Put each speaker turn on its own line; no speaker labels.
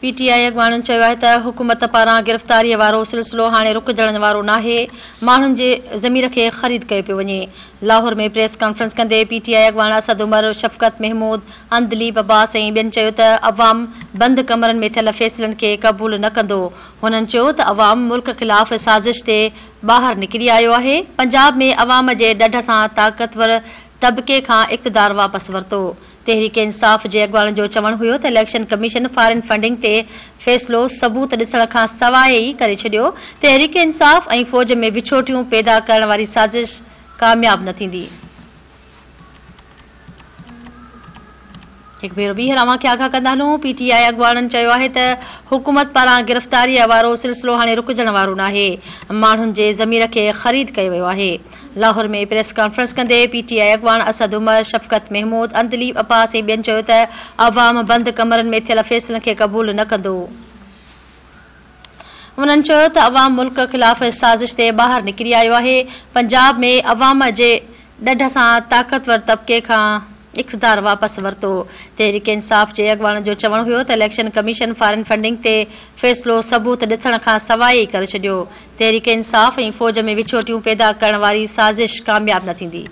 PTI अॻवाननि चयो आहे त हुकूमत पारां गिरफ़्तारीअ वारो सिलसिलो हाणे रुकजण वारो नाहे। माण्हुनि जे ज़मीर खे ख़रीद कयो पियो वञे। लाहौर में प्रेस कॉन्फ्रेंस कंदे पीटीआई अॻवान असद उमर, शफ़क़त महमूद, अंदलीब अब्बास ऐं ॿियनि चयो त अवाम बंदि कमरनि में थियल फ़ैसिलनि खे क़बूल न कंदो। हुननि चयो त अवाम मुल्क ख़िलाफ़ साज़िश ते ॿाहिरि निकिरी आयो आहे। पंजाब में अवाम जे ॾढ सां ताक़तवर तबिके खां इक़्तिदार वापसि वरितो। तहरीक इंसाफ़ जे अॻवान जो चवणु हुयो त इलेक्शन कमीशन फॉरेन फंडिंग ते फ़ैसिलो सबूत ॾिसण खां सवाइ ई करे छॾियो। तहरीक इंसाफ़ ऐं फ़ौज में विछोटियूं पैदा करण वारी साज़िश कामयाब न थींदी। एक भेरो ॿीहर अवां खे आगाह कंदा हलूं। पीटीआई अॻवाननि चयो आहे त हुकूमत पारां गिरफ़्तारीअ वारो सिलसिलो हाणे रुकजण वारो नाहे। माण्हुनि जे ज़मीर खे ख़रीद कयो वियो आहे। लाहौर में प्रेस कॉन्फ्रेंस कंदे पीटीआई अॻवान असद उमर, शफ़क़त महमूद, अंदलीब अब्बास ऐं ॿियनि चयो त अवाम बंदि कमरनि में थियल फ़ैसिलनि खे क़बूल न कंदो। उन्हनि चयो त अवाम मुल्क ख़िलाफ़ साज़िश ते ॿाहिरि निकिरी आयो आहे। पंजाब में अवाम जे ॾढ सां ताक़तवर तबिके खां इक़्तिदार वापसि वरितो। तहरीक इंसाफ़ जे अॻवान जो चवणु हुयो त इलेक्शन कमीशन फॉरेन फंडिंग ते फ़ैसिलो सबूत ॾिसण खां सवाइ ई करे छॾियो। तहरीक इंसाफ़ ऐं फ़ौज में विछोटियूं पैदा करण वारी साज़िश कामयाब न थींदी।